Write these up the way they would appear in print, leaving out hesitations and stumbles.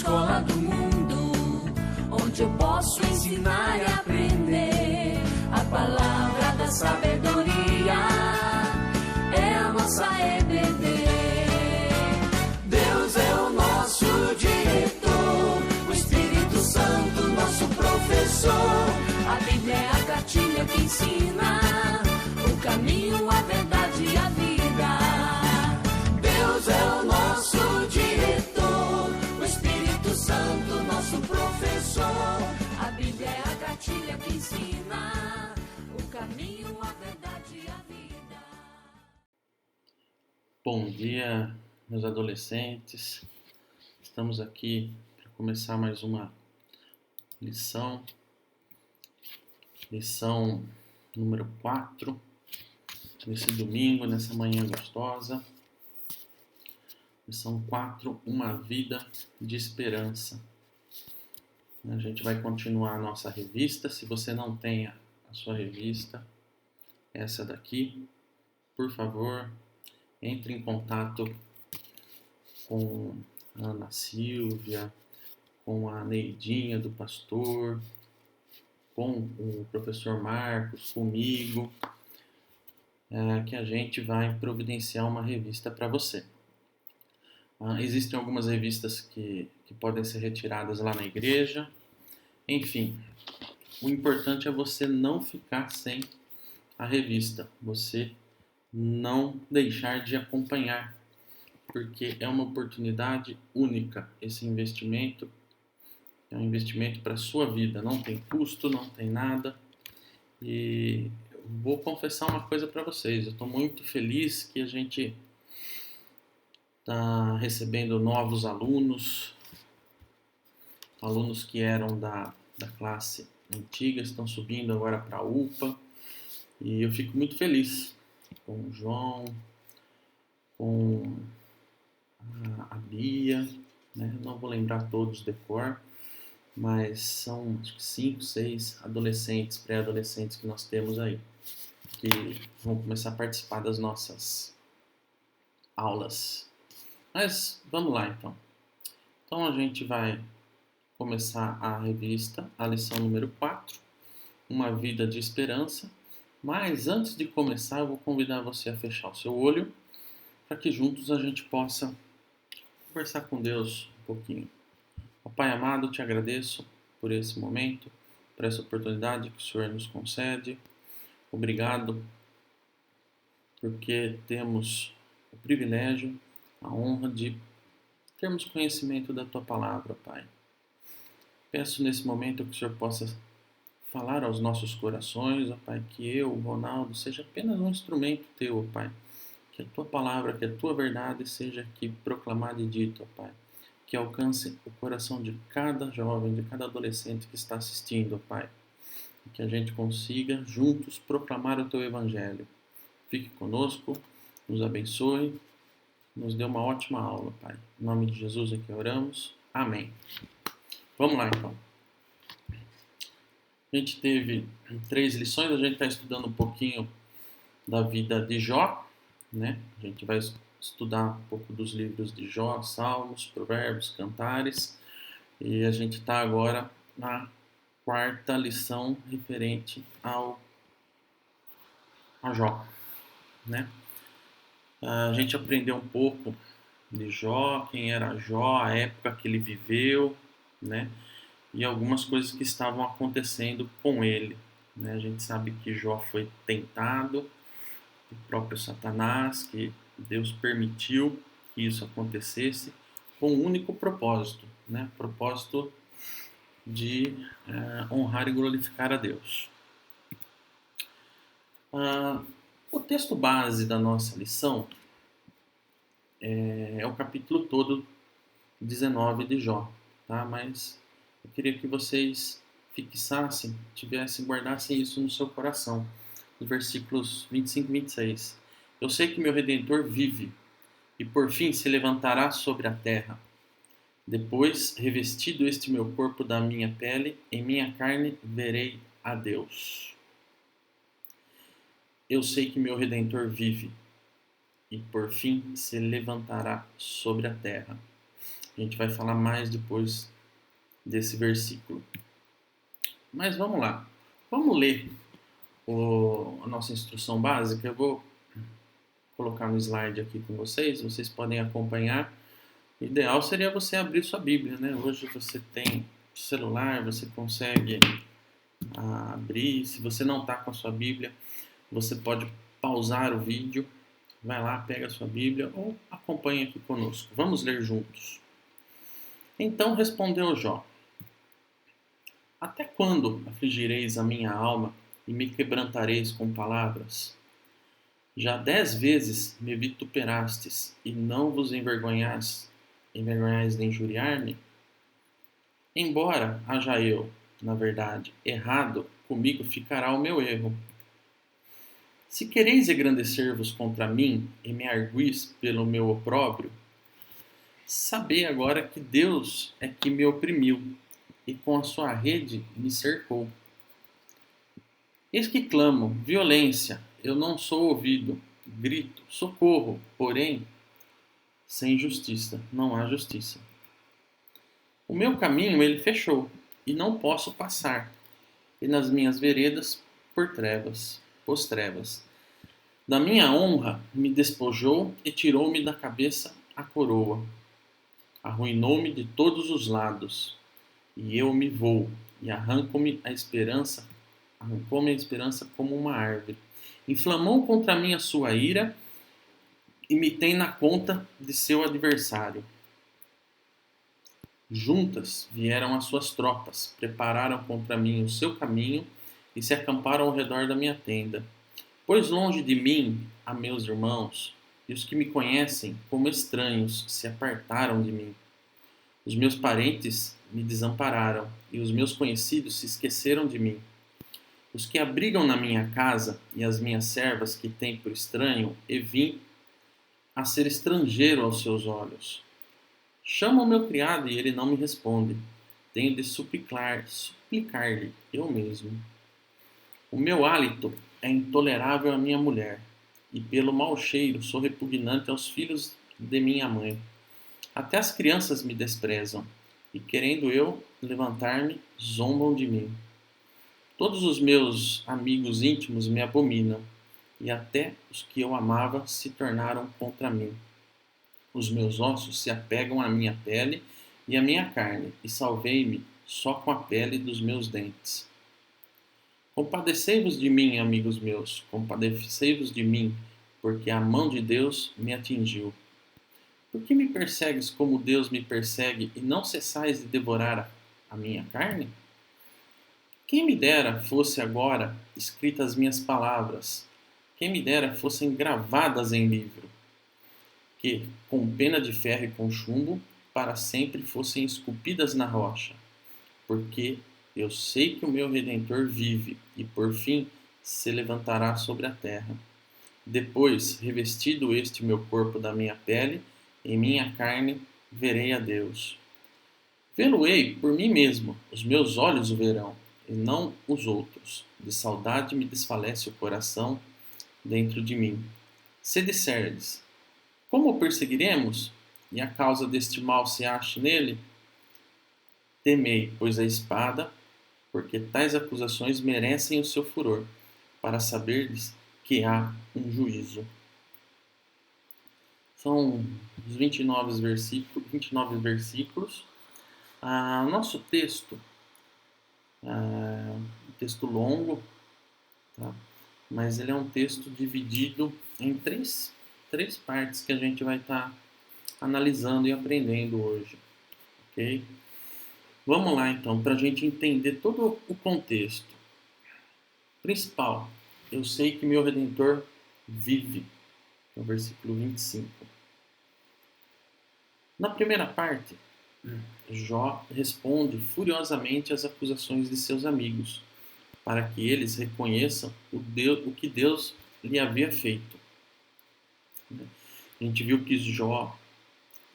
escola do mundo, onde eu posso ensinar e aprender. A palavra da sabedoria é a nossa EBD. Deus é o nosso diretor, o Espírito Santo nosso professor. A Bíblia é a cartilha que ensina o caminho, a verdade e a vida. Deus é o nosso diretor, o Espírito Santo nosso professor. A Bíblia é a cartilha que ensina o caminho, a verdade e a vida. Bom dia, meus adolescentes. Estamos aqui para começar mais uma lição número 4, nesse domingo, nessa manhã gostosa. Lição 4, uma vida de esperança. A gente vai continuar a nossa revista. Se você não tem a sua revista, essa daqui, por favor, entre em contato com a Ana Silvia, com a Neidinha do pastor, com o professor Marcos, comigo, que a gente vai providenciar uma revista para você. Existem algumas revistas que podem ser retiradas lá na igreja. Enfim, o importante é você não ficar sem a revista, você não deixar de acompanhar, porque é uma oportunidade única. Esse investimento é um investimento para a sua vida, não tem custo, não tem nada. E eu vou confessar uma coisa para vocês, eu estou muito feliz que a gente está recebendo novos alunos que eram da classe antiga, estão subindo agora para a UPA, e eu fico muito feliz com o João, com a Bia, né? Não vou lembrar todos de cor, mas são acho que 5, 6 adolescentes, pré-adolescentes que nós temos aí, que vão começar a participar das nossas aulas. Mas vamos lá então. Então a gente vai começar a revista, a lição número 4, uma vida de esperança. Mas antes de começar, eu vou convidar você a fechar o seu olho, para que juntos a gente possa conversar com Deus um pouquinho. Pai amado, te agradeço por esse momento, por essa oportunidade que o Senhor nos concede. Obrigado porque temos o privilégio, a honra de termos conhecimento da Tua Palavra, Pai. Peço nesse momento que o Senhor possa falar aos nossos corações, ó Pai, que eu, o Ronaldo, seja apenas um instrumento Teu, ó Pai. Que a Tua Palavra, que a Tua verdade seja aqui proclamada e dita, ó Pai. Que alcance o coração de cada jovem, de cada adolescente que está assistindo, ó Pai. E que a gente consiga juntos proclamar o Teu Evangelho. Fique conosco, nos abençoe, nos dê uma ótima aula, Pai. Em nome de Jesus é que oramos. Amém. Vamos lá, então. A gente teve 3 lições, a gente está estudando um pouquinho da vida de Jó, né? A gente vai estudar um pouco dos livros de Jó, Salmos, Provérbios, Cantares, e a gente está agora na 4ª lição referente a Jó, né? A gente aprendeu um pouco de Jó, quem era Jó, a época que ele viveu, né? E algumas coisas que estavam acontecendo com ele, né? A gente sabe que Jó foi tentado, o próprio Satanás, que Deus permitiu que isso acontecesse com um único propósito, né? Propósito de honrar e glorificar a Deus. O texto base da nossa lição é o capítulo todo 19 de Jó, tá? Mas eu queria que vocês fixassem, guardassem isso no seu coração. Os versículos 25 e 26. Eu sei que meu Redentor vive, e por fim se levantará sobre a terra. Depois, revestido este meu corpo da minha pele, em minha carne verei a Deus. Eu sei que meu Redentor vive, e por fim se levantará sobre a terra. A gente vai falar mais depois desse versículo. Mas vamos lá. Vamos ler a nossa instrução básica. Eu vou colocar no slide aqui com vocês. Vocês podem acompanhar. O ideal seria você abrir sua Bíblia, né? Hoje você tem celular, você consegue abrir. Se você não está com a sua Bíblia, você pode pausar o vídeo. Vai lá, pega a sua Bíblia ou acompanhe aqui conosco. Vamos ler juntos. Então respondeu Jó: até quando afligireis a minha alma e me quebrantareis com palavras? Já 10 vezes me vituperastes e não vos envergonhais de injuriar-me? Embora haja eu, na verdade, errado, comigo ficará o meu erro. Se quereis engrandecer-vos contra mim e me arguis pelo meu opróbrio, sabei agora que Deus é que me oprimiu e com a sua rede me cercou. Eis que clamo, violência, eu não sou ouvido, grito, socorro, porém, sem justiça, não há justiça. O meu caminho ele fechou, e não posso passar, e nas minhas veredas pôs trevas. Da minha honra me despojou e tirou-me da cabeça a coroa. Arruinou-me de todos os lados, e eu me vou, e arrancou-me a esperança como uma árvore. Inflamou contra mim a sua ira, e me tem na conta de seu adversário. Juntas vieram as suas tropas, prepararam contra mim o seu caminho e se acamparam ao redor da minha tenda. Pois longe de mim há meus irmãos, e os que me conhecem como estranhos se apartaram de mim. Os meus parentes me desampararam, e os meus conhecidos se esqueceram de mim. Os que abrigam na minha casa e as minhas servas que têm por estranho, e vim a ser estrangeiro aos seus olhos. Chamo o meu criado e ele não me responde. Tenho de suplicar-lhe eu mesmo. O meu hálito é intolerável à minha mulher, e pelo mau cheiro sou repugnante aos filhos de minha mãe. Até as crianças me desprezam, e querendo eu levantar-me, zombam de mim. Todos os meus amigos íntimos me abominam, e até os que eu amava se tornaram contra mim. Os meus ossos se apegam à minha pele e à minha carne, e salvei-me só com a pele dos meus dentes. Compadecei-vos de mim, amigos meus, compadecei-vos de mim, porque a mão de Deus me atingiu. Por que me persegues como Deus me persegue e não cessais de devorar a minha carne? Quem me dera fosse agora escritas as minhas palavras, quem me dera fossem gravadas em livro, que, com pena de ferro e com chumbo, para sempre fossem esculpidas na rocha, porque eu sei que o meu Redentor vive e, por fim, se levantará sobre a terra. Depois, revestido este meu corpo da minha pele, em minha carne verei a Deus. Vê-lo-ei por mim mesmo, os meus olhos o verão, e não os outros. De saudade me desfalece o coração dentro de mim. Se disserdes, como o perseguiremos? E a causa deste mal se ache nele? Temei, pois a espada, porque tais acusações merecem o seu furor, para saberdes que há um juízo. São os 29 versículos. Nosso texto é um texto longo, tá? Mas ele é um texto dividido em três partes que a gente vai estar analisando e aprendendo hoje, ok? Vamos lá então, para a gente entender todo o contexto. Principal, eu sei que meu Redentor vive, no versículo 25. Na primeira parte, Jó responde furiosamente às acusações de seus amigos, para que eles reconheçam o que Deus lhe havia feito. A gente viu que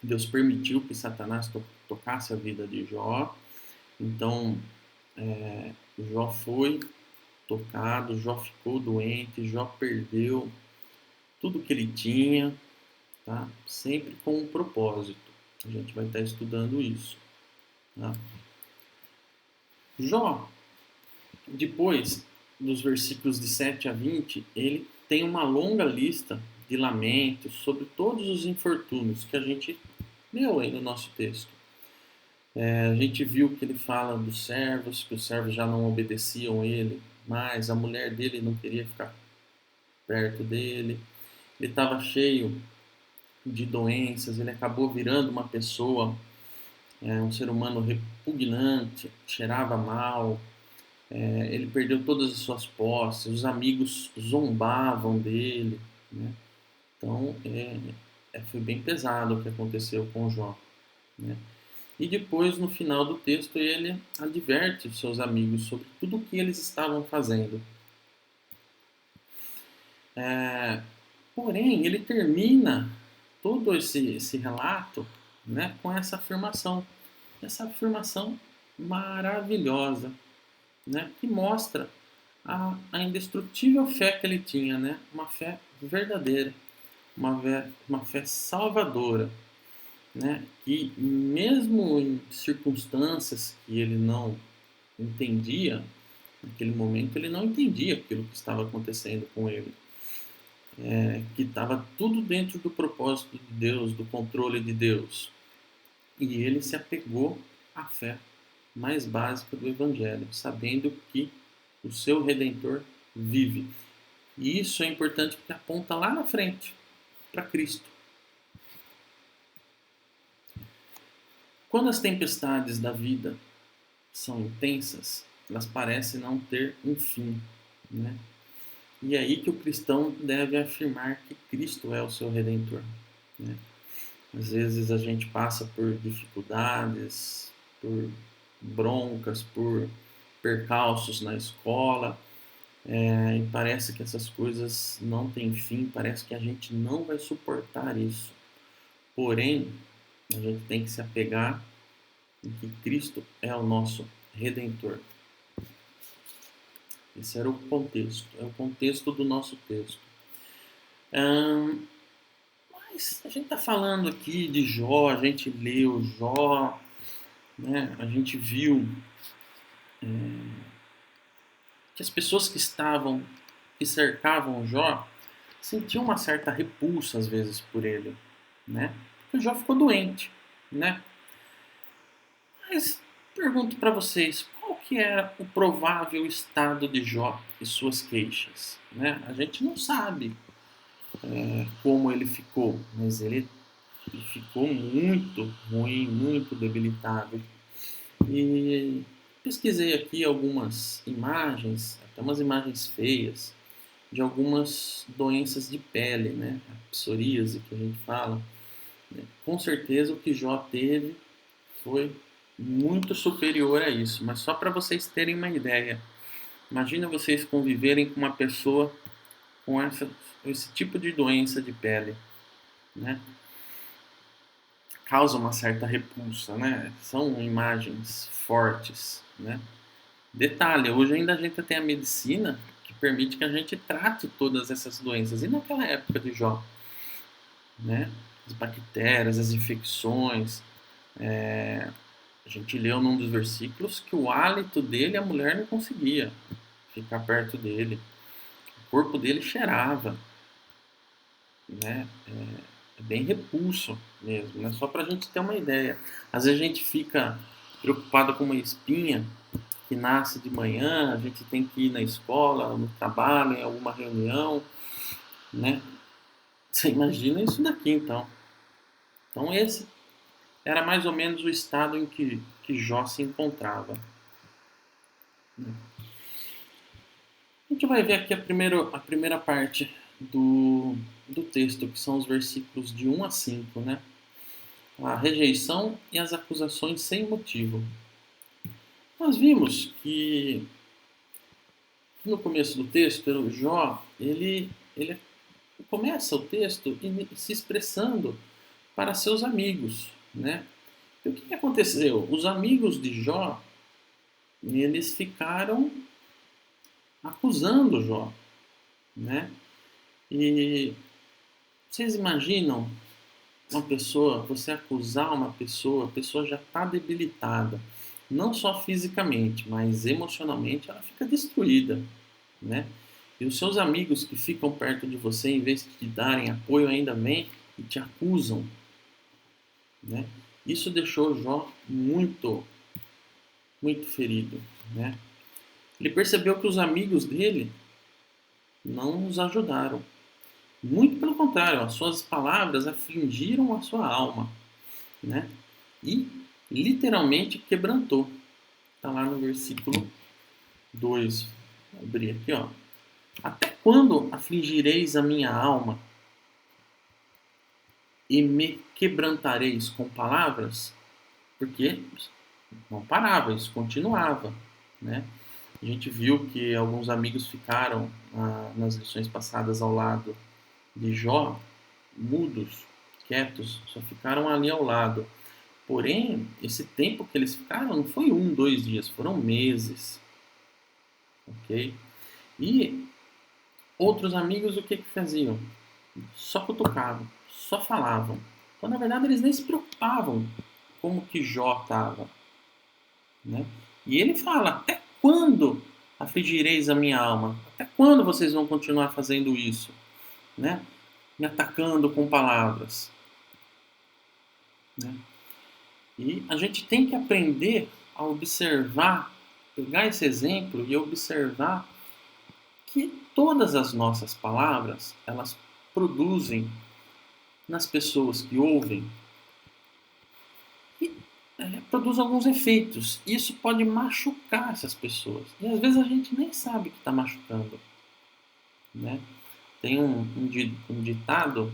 Deus permitiu que Satanás tocasse a vida de Jó. Então, Jó foi tocado, Jó ficou doente, Jó perdeu tudo que ele tinha, tá? Sempre com um propósito. A gente vai estar estudando isso. Tá? Jó, depois dos versículos de 7 a 20, ele tem uma longa lista de lamentos sobre todos os infortúnios que a gente leu aí no nosso texto. A gente viu que ele fala dos servos, que os servos já não obedeciam ele, mas a mulher dele não queria ficar perto dele. Ele estava cheio de doenças, ele acabou virando uma pessoa, um ser humano repugnante, cheirava mal, ele perdeu todas as suas posses, os amigos zombavam dele, né? Então, foi bem pesado o que aconteceu com Jó, né? E depois, no final do texto, ele adverte os seus amigos sobre tudo o que eles estavam fazendo. Porém, ele termina todo esse relato, né, com essa afirmação maravilhosa, né, que mostra a indestrutível fé que ele tinha, né, uma fé verdadeira, uma fé salvadora, né, que mesmo em circunstâncias que ele não entendia, naquele momento ele não entendia aquilo que estava acontecendo com ele, que estava tudo dentro do propósito de Deus, do controle de Deus. E ele se apegou à fé mais básica do Evangelho, sabendo que o seu Redentor vive. E isso é importante porque aponta lá na frente, para Cristo. Quando as tempestades da vida são intensas, elas parecem não ter um fim, né? E é aí que o cristão deve afirmar que Cristo é o seu Redentor, né? Às vezes a gente passa por dificuldades, por broncas, por percalços na escola, e parece que essas coisas não têm fim, parece que a gente não vai suportar isso. Porém, a gente tem que se apegar em que Cristo é o nosso Redentor. Esse era o contexto, é o contexto do nosso texto. Mas a gente está falando aqui de Jó, a gente leu Jó, né? A gente viu que as pessoas que cercavam Jó, sentiam uma certa repulsa às vezes por ele, né? Porque Jó ficou doente, né? Mas pergunto para vocês, qual que era o provável estado de Jó e suas queixas, né? A gente não sabe como ele ficou, mas ele ficou muito ruim, muito debilitado. E pesquisei aqui algumas imagens, até umas imagens feias, de algumas doenças de pele, né? A psoríase que a gente fala. Com certeza o que Jó teve foi muito superior a isso, mas só para vocês terem uma ideia. Imagina vocês conviverem com uma pessoa com esse tipo de doença de pele, né? Causa uma certa repulsa, né? São imagens fortes, né? Detalhe, hoje ainda a gente tem a medicina que permite que a gente trate todas essas doenças. E naquela época de Jó, né? As bactérias, as infecções. A gente leu num dos versículos que o hálito dele, a mulher não conseguia ficar perto dele. O corpo dele cheirava, né? É bem repulso mesmo, né? Só para a gente ter uma ideia. Às vezes a gente fica preocupado com uma espinha que nasce de manhã, a gente tem que ir na escola, no trabalho, em alguma reunião, né? Você imagina isso daqui, então. Então esse era mais ou menos o estado em que Jó se encontrava. A gente vai ver aqui a primeira parte do texto, que são os versículos de 1 a 5, né? A rejeição e as acusações sem motivo. Nós vimos que no começo do texto, o Jó, ele começa o texto se expressando para seus amigos, né? E o que aconteceu? Os amigos de Jó, eles ficaram acusando Jó, né? E vocês imaginam uma pessoa, você acusar uma pessoa, a pessoa já está debilitada. Não só fisicamente, mas emocionalmente ela fica destruída, né? E os seus amigos que ficam perto de você, em vez de te darem apoio, ainda vêm e te acusam, né? Isso deixou Jó muito, muito ferido, né? Ele percebeu que os amigos dele não os ajudaram. Muito pelo contrário, as suas palavras afligiram a sua alma, né? E literalmente quebrantou. Está lá no versículo 2. Vou abrir aqui, ó. Até quando afligireis a minha alma e me quebrantareis com palavras? Porque não parava, isso continuava, né? A gente viu que alguns amigos ficaram nas lições passadas ao lado de Jó, mudos, quietos, só ficaram ali ao lado. Porém, esse tempo que eles ficaram não foi 1, 2 dias, foram meses, ok? E outros amigos o que faziam? Só cutucavam, só falavam. Então, na verdade, eles nem se preocupavam como que Jó estava, né? E ele fala, até quando afligireis a minha alma? Até quando vocês vão continuar fazendo isso? Né? Me atacando com palavras. Né? E a gente tem que aprender a observar, pegar esse exemplo e observar que todas as nossas palavras, elas produzem nas pessoas que ouvem e produz alguns efeitos. Isso pode machucar essas pessoas. E às vezes a gente nem sabe que está machucando. Né? Tem um ditado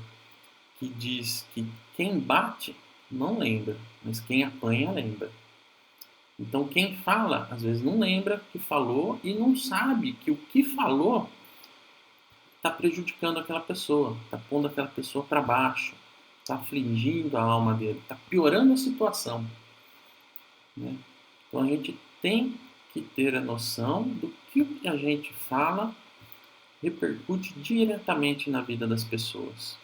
que diz que quem bate não lembra, mas quem apanha lembra. Então quem fala, às vezes não lembra que falou e não sabe que o que falou está prejudicando aquela pessoa, está pondo aquela pessoa para baixo, está afligindo a alma dele, está piorando a situação. Né? Então a gente tem que ter a noção do que o que a gente fala repercute diretamente na vida das pessoas.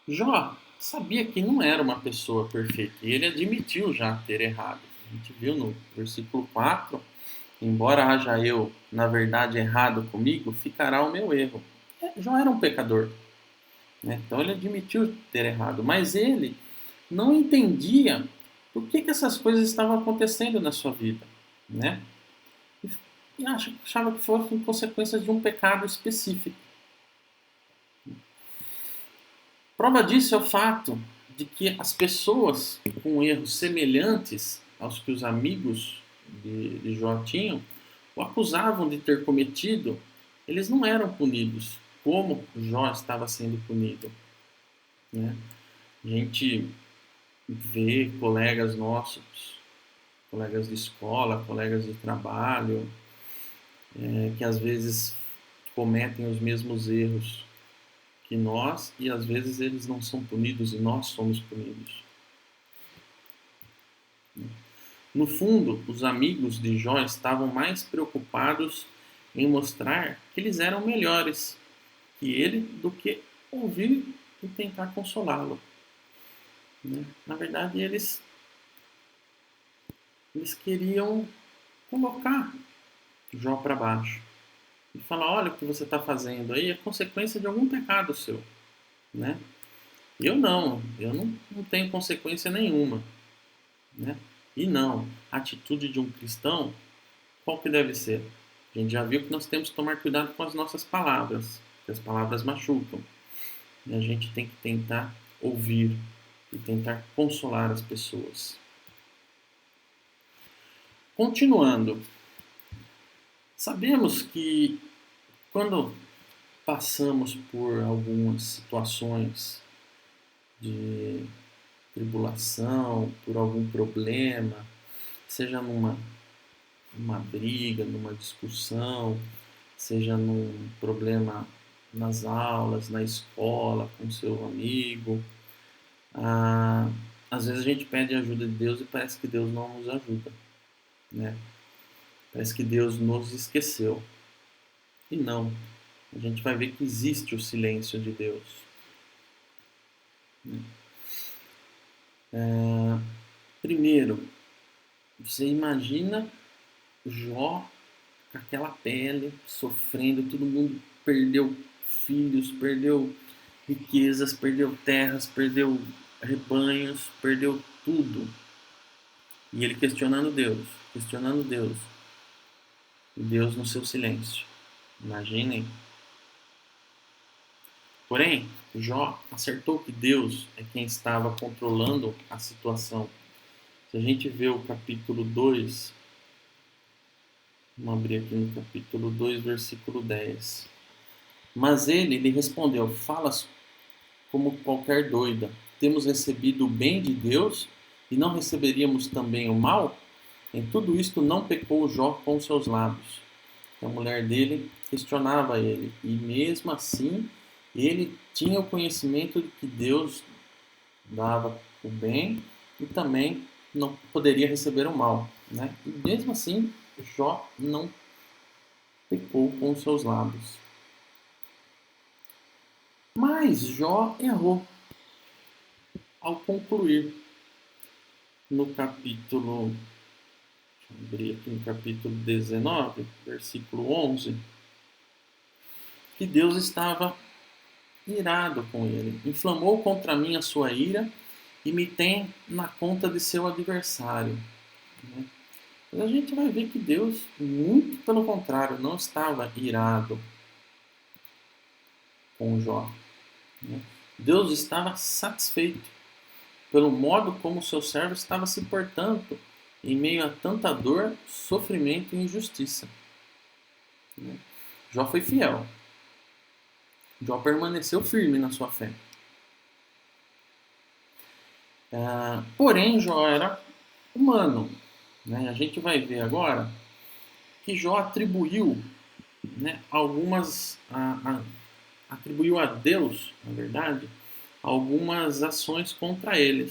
Jó sabia que não era uma pessoa perfeita e ele admitiu já ter errado. A gente viu no versículo 4, embora haja eu, na verdade, errado comigo, ficará o meu erro. Jó era um pecador, né? Então ele admitiu ter errado, mas ele não entendia por que essas coisas estavam acontecendo na sua vida, né? E achava que fossem consequências de um pecado específico. Prova disso é o fato de que as pessoas com erros semelhantes aos que os amigos de Jó tinham, o acusavam de ter cometido, eles não eram punidos como Jó estava sendo punido. Né? A gente vê colegas nossos, colegas de escola, colegas de trabalho, que às vezes cometem os mesmos erros que nós e às vezes eles não são punidos e nós somos punidos. No fundo, os amigos de Jó estavam mais preocupados em mostrar que eles eram melhores que ele do que ouvir e tentar consolá-lo. Na verdade, eles queriam colocar Jó para baixo e falar, olha o que você está fazendo aí é consequência de algum pecado seu. Né? Eu não tenho consequência nenhuma. Né? E não, a atitude de um cristão, qual que deve ser? A gente já viu que nós temos que tomar cuidado com as nossas palavras, que as palavras machucam. E a gente tem que tentar ouvir e tentar consolar as pessoas. Continuando, sabemos que quando passamos por algumas situações de tribulação, por algum problema, seja numa briga, numa discussão, seja num problema nas aulas, na escola, com seu amigo, às vezes a gente pede a ajuda de Deus e parece que Deus não nos ajuda, né? Parece que Deus nos esqueceu. E não. A gente vai ver que existe o silêncio de Deus. Primeiro, você imagina Jó com aquela pele, sofrendo, todo mundo perdeu filhos, perdeu riquezas, perdeu terras, perdeu rebanhos, perdeu tudo. E ele questionando Deus, questionando Deus. E Deus no seu silêncio. Imaginem. Porém, Jó acertou que Deus é quem estava controlando a situação. Se a gente vê o capítulo 2, vamos abrir aqui no capítulo 2, versículo 10. Mas ele lhe respondeu: falas como qualquer doida. Temos recebido o bem de Deus e não receberíamos também o mal? Em tudo isto não pecou Jó com seus lábios. A mulher dele questionava ele, e mesmo assim ele tinha o conhecimento de que Deus dava o bem e também não poderia receber o mal, né? E mesmo assim Jó não pecou com seus lábios. Mas Jó errou ao concluir no capítulo, deixa eu abrir aqui no capítulo 19, versículo 11, que Deus estava irado com ele. Inflamou contra mim a sua ira e me tem na conta de seu adversário. Mas a gente vai ver que Deus, muito pelo contrário, não estava irado com Jó. Deus estava satisfeito pelo modo como seu servo estava se portando em meio a tanta dor, sofrimento e injustiça. Jó foi fiel. Jó permaneceu firme na sua fé. Porém, Jó era humano. A gente vai ver agora que Jó atribuiu, atribuiu a Deus, na verdade, algumas ações contra ele.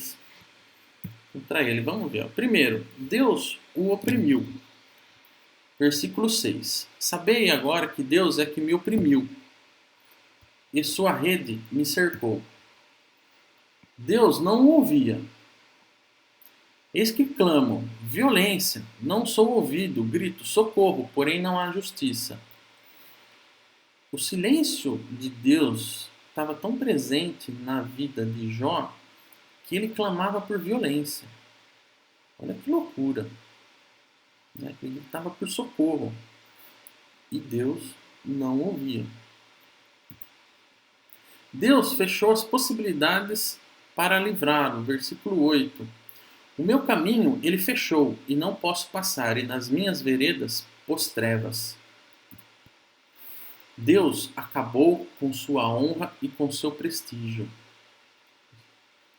Vamos ver. Primeiro, Deus o oprimiu. Versículo 6. Sabei agora que Deus é que me oprimiu, e sua rede me cercou. Deus não o ouvia. Eis que clamo, violência, não sou ouvido, grito, socorro, porém não há justiça. O silêncio de Deus estava tão presente na vida de Jó que ele clamava por violência. Olha que loucura. Ele estava por socorro. E Deus não ouvia. Deus fechou as possibilidades para livrá-lo. Versículo 8. O meu caminho ele fechou e não posso passar, e nas minhas veredas pôs trevas. Deus acabou com sua honra e com seu prestígio.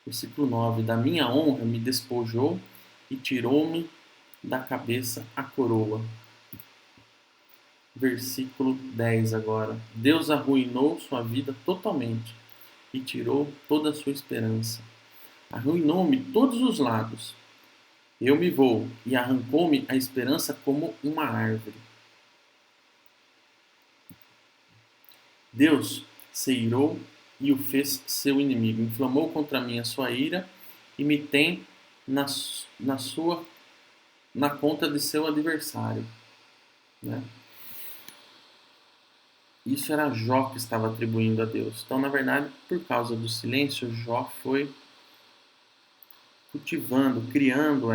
Versículo 9. Da minha honra me despojou e tirou-me da cabeça a coroa. Versículo 10 agora. Deus arruinou sua vida totalmente e tirou toda a sua esperança. Arruinou-me todos os lados. Eu me vou e arrancou-me a esperança como uma árvore. Deus se irou e o fez seu inimigo. Inflamou contra mim a sua ira e me tem na conta de seu adversário. Isso era Jó que estava atribuindo a Deus. Então, na verdade, por causa do silêncio, Jó foi cultivando, criando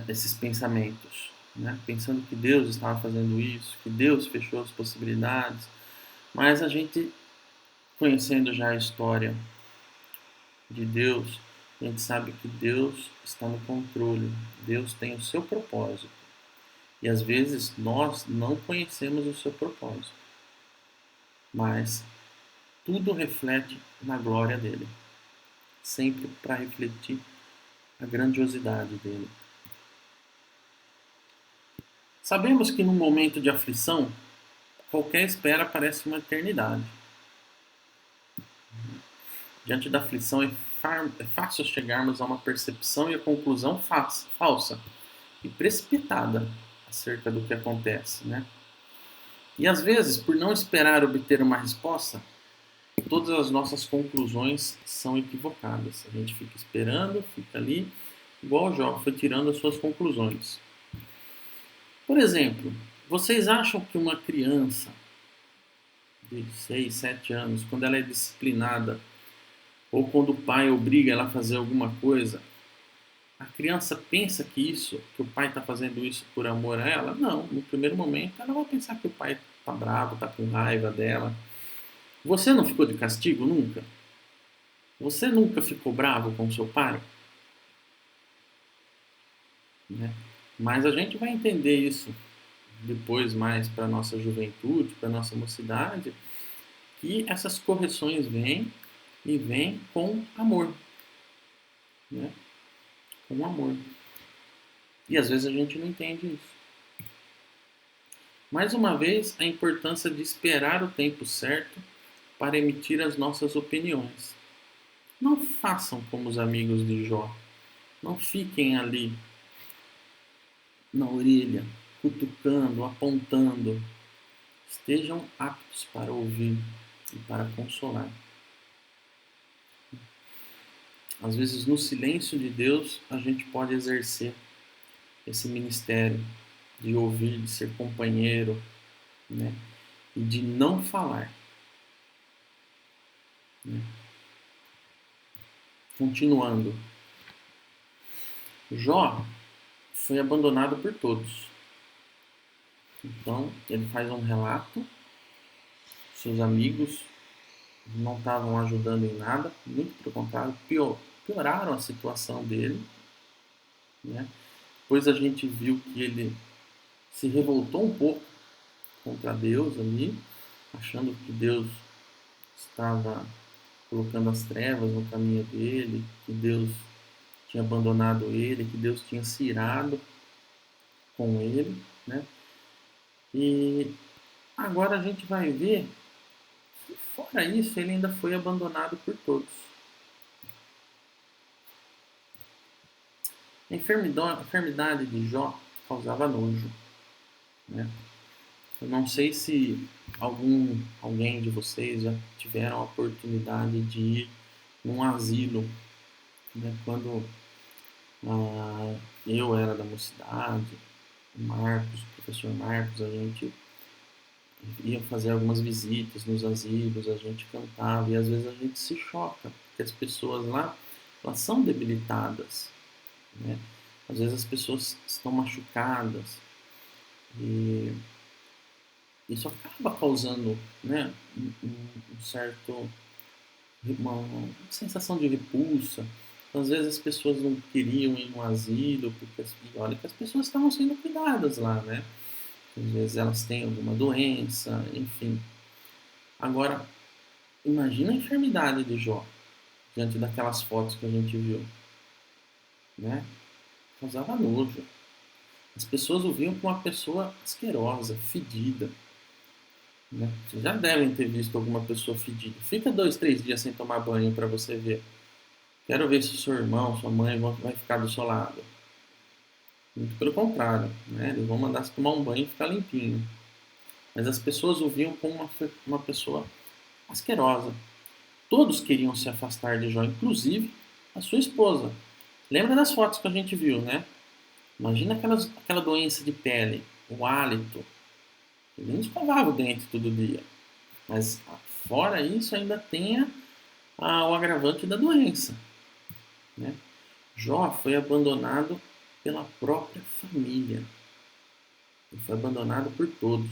esses pensamentos. Pensando que Deus estava fazendo isso, que Deus fechou as possibilidades. Mas a gente, conhecendo já a história de Deus, a gente sabe que Deus está no controle. Deus tem o seu propósito. E às vezes nós não conhecemos o seu propósito. Mas tudo reflete na glória dele. Sempre para refletir a grandiosidade dele. Sabemos que num momento de aflição, qualquer espera parece uma eternidade. Diante da aflição é fácil chegarmos a uma percepção e a conclusão falsa e precipitada acerca do que acontece, E às vezes, por não esperar obter uma resposta, todas as nossas conclusões são equivocadas. A gente fica esperando, fica ali, igual o Jó, foi tirando as suas conclusões. Por exemplo, vocês acham que uma criança de 6, 7 anos, quando ela é disciplinada, ou quando o pai obriga ela a fazer alguma coisa, a criança pensa que o pai está fazendo isso por amor a ela? Não, no primeiro momento ela vai pensar que o pai está bravo, está com raiva dela. Você não ficou de castigo nunca? Você nunca ficou bravo com seu pai? Né? Mas a gente vai entender isso depois mais para a nossa juventude, para a nossa mocidade, que essas correções vêm e vêm com amor. Né? Com amor. E às vezes a gente não entende isso. Mais uma vez, a importância de esperar o tempo certo para emitir as nossas opiniões. Não façam como os amigos de Jó. Não fiquem ali na orelha, cutucando, apontando. Estejam aptos para ouvir e para consolar. Às vezes, no silêncio de Deus, a gente pode exercer esse ministério de ouvir, de ser companheiro, né? E de não falar. Né? Continuando. Jó foi abandonado por todos. Então, ele faz um relato. Seus amigos não estavam ajudando em nada, muito pelo contrário, pioraram a situação dele. Né? Depois a gente viu que ele se revoltou um pouco contra Deus ali, achando que Deus estava colocando as trevas no caminho dele, que Deus tinha abandonado ele, que Deus tinha se irado com ele, né? E agora a gente vai ver que, fora isso, ele ainda foi abandonado por todos. A enfermidade de Jó causava nojo, né? Eu não sei se alguém de vocês já tiveram a oportunidade de ir num asilo, né? Quando eu era da mocidade, o Marcos, o professor Marcos, a gente ia fazer algumas visitas nos asilos, a gente cantava e às vezes a gente se choca, porque as pessoas lá, elas são debilitadas, né? Às vezes as pessoas estão machucadas e isso acaba causando, né, um certo, uma sensação de repulsa. Às vezes as pessoas não queriam ir no asilo, porque olha que as pessoas estavam sendo cuidadas lá, né? Às vezes elas têm alguma doença, enfim. Agora, imagina a enfermidade de Jó, diante daquelas fotos que a gente viu, né? Causava nojo. As pessoas o viam como uma pessoa asquerosa, fedida. Né? Vocês já devem ter visto alguma pessoa fedida. Fica 2, 3 dias sem tomar banho para você ver. Quero ver se seu irmão, sua mãe vai ficar do seu lado. Muito pelo contrário, né? Eles vão mandar você tomar um banho e ficar limpinho. Mas as pessoas o viam como uma pessoa asquerosa. Todos queriam se afastar de Jó, inclusive a sua esposa. Lembra das fotos que a gente viu, né? Imagina aquela doença de pele, o hálito. Ele não escovava o dente todo dia. Mas fora isso ainda tem o agravante da doença. Né? Jó foi abandonado pela própria família. Ele foi abandonado por todos.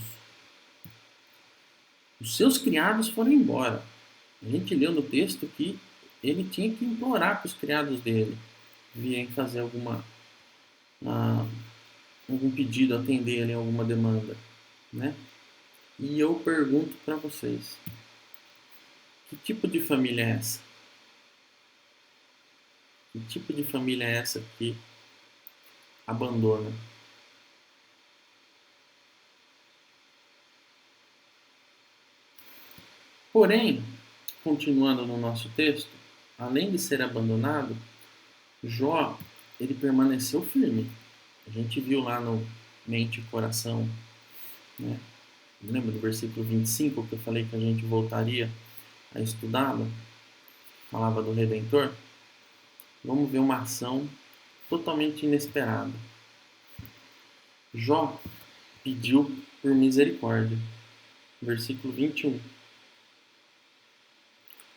Os seus criados foram embora. A gente leu no texto que ele tinha que implorar para os criados dele virem fazer algum pedido, atender ali alguma demanda. Né? E eu pergunto para vocês, que tipo de família é essa? Que tipo de família é essa que abandona? Porém, continuando no nosso texto, além de ser abandonado, Jó, ele permaneceu firme. A gente viu lá no Mente e Coração, né? Lembra do versículo 25 que eu falei que a gente voltaria a estudá-lo, falava do Redentor, vamos ver uma ação totalmente inesperada. Jó pediu por misericórdia. Versículo 21.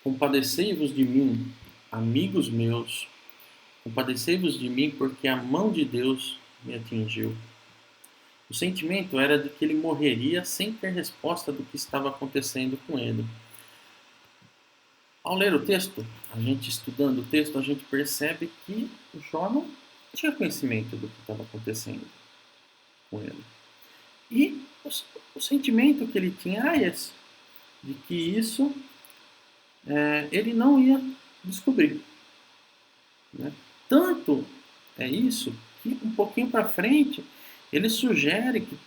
Compadecei-vos de mim, amigos meus, compadecei-vos de mim, porque a mão de Deus me atingiu. O sentimento era de que ele morreria sem ter resposta do que estava acontecendo com ele. Ao ler o texto, a gente estudando o texto, a gente percebe que o Jó não tinha conhecimento do que estava acontecendo com ele. E o sentimento que ele tinha era esse, de que isso ele não ia descobrir. Né? Tanto é isso que um pouquinho para frente ele sugere que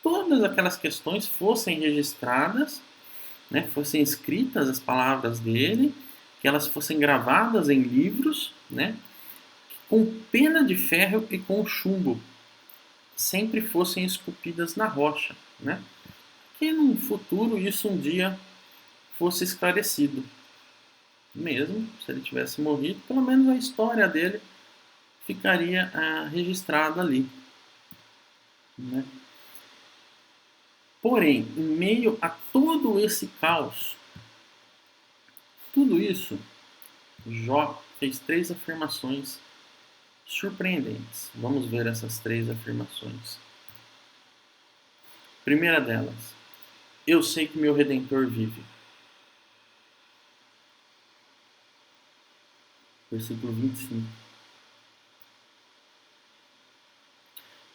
todas aquelas questões fossem registradas, né, fossem escritas as palavras dele, que elas fossem gravadas em livros, né, com pena de ferro e com chumbo, sempre fossem esculpidas na rocha, né, que no futuro isso um dia fosse esclarecido. Mesmo se ele tivesse morrido, pelo menos a história dele ficaria registrada ali. Né? Porém, em meio a todo esse caos, tudo isso, Jó fez 3 afirmações surpreendentes. Vamos ver essas 3 afirmações. Primeira delas, eu sei que meu Redentor vive. Versículo 25.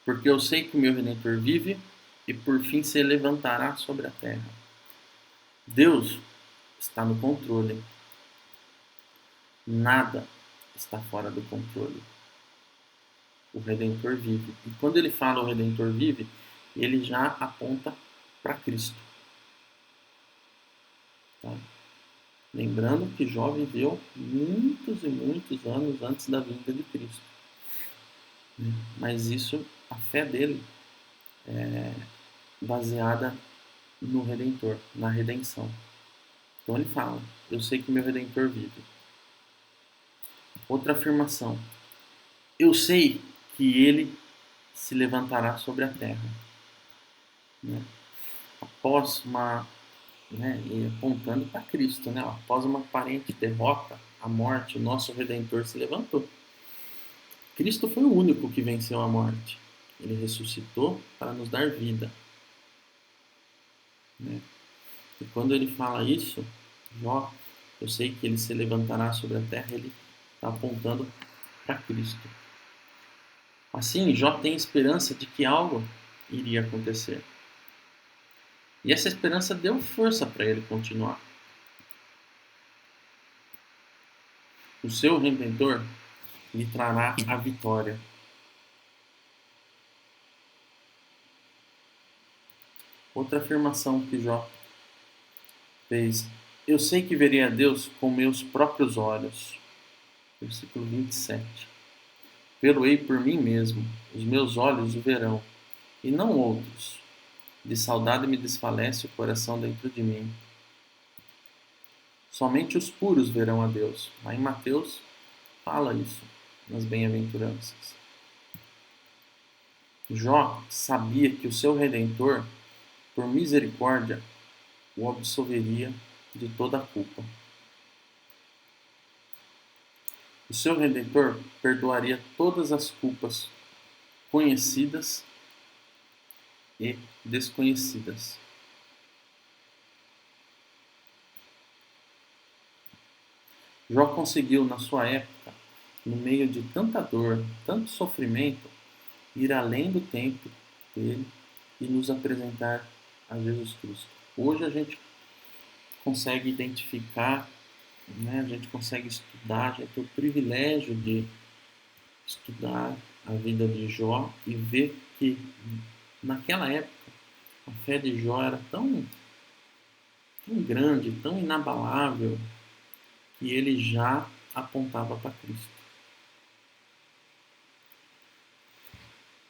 Porque eu sei que o meu Redentor vive e por fim se levantará sobre a terra. Deus está no controle. Nada está fora do controle. O Redentor vive. E quando ele fala o Redentor vive, ele já aponta para Cristo. Tá? Lembrando que Jó viveu muitos e muitos anos antes da vinda de Cristo. Mas isso, a fé dele é baseada no Redentor, na redenção. Então ele fala, eu sei que meu Redentor vive. Outra afirmação, eu sei que ele se levantará sobre a terra. Né? Após uma, apontando para Cristo, né? Após uma aparente derrota, a morte, o nosso Redentor se levantou. Cristo foi o único que venceu a morte. Ele ressuscitou para nos dar vida. Né? E quando ele fala isso, Jó, eu sei que ele se levantará sobre a terra, ele está apontando para Cristo. Assim, Jó tem esperança de que algo iria acontecer. E essa esperança deu força para ele continuar. O seu Redentor lhe trará a vitória. Outra afirmação que Jó fez. Eu sei que verei a Deus com meus próprios olhos. Versículo 27. Vê-lo-ei por mim mesmo, os meus olhos o verão, e não outros. De saudade me desfalece o coração dentro de mim. Somente os puros verão a Deus. Lá em Mateus fala isso, nas bem-aventuranças. Jó sabia que o seu Redentor, por misericórdia, o absolveria de toda a culpa. O seu Redentor perdoaria todas as culpas conhecidas e desconhecidas. Jó conseguiu, na sua época, no meio de tanta dor, tanto sofrimento, ir além do tempo dele e nos apresentar a Jesus Cristo. Hoje a gente consegue identificar, né, a gente consegue estudar, a gente tem o privilégio de estudar a vida de Jó e ver que naquela época a fé de Jó era tão grande, tão inabalável, que ele já apontava para Cristo.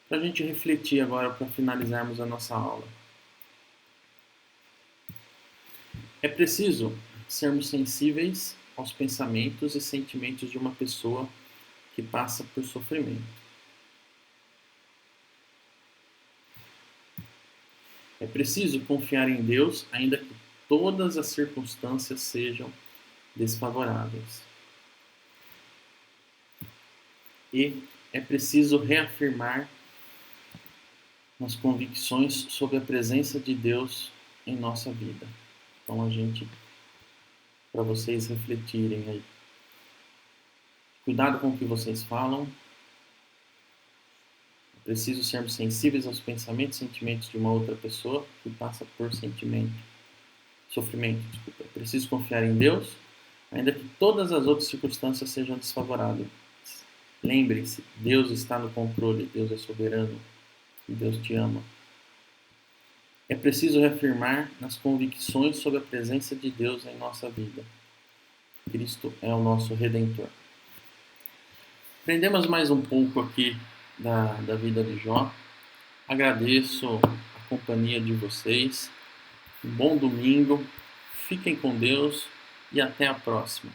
Para a gente refletir agora, para finalizarmos a nossa aula. É preciso sermos sensíveis aos pensamentos e sentimentos de uma pessoa que passa por sofrimento. É preciso confiar em Deus, ainda que todas as circunstâncias sejam desfavoráveis. E é preciso reafirmar nas convicções sobre a presença de Deus em nossa vida. Então, para vocês refletirem aí. Cuidado com o que vocês falam. É preciso sermos sensíveis aos pensamentos e sentimentos de uma outra pessoa que passa por sofrimento. É preciso confiar em Deus, ainda que todas as outras circunstâncias sejam desfavoráveis. Lembre-se, Deus está no controle, Deus é soberano e Deus te ama. É preciso reafirmar nas convicções sobre a presença de Deus em nossa vida. Cristo é o nosso Redentor. Aprendemos mais um pouco aqui da vida de Jó. Agradeço a companhia de vocês. Um bom domingo. Fiquem com Deus e até a próxima.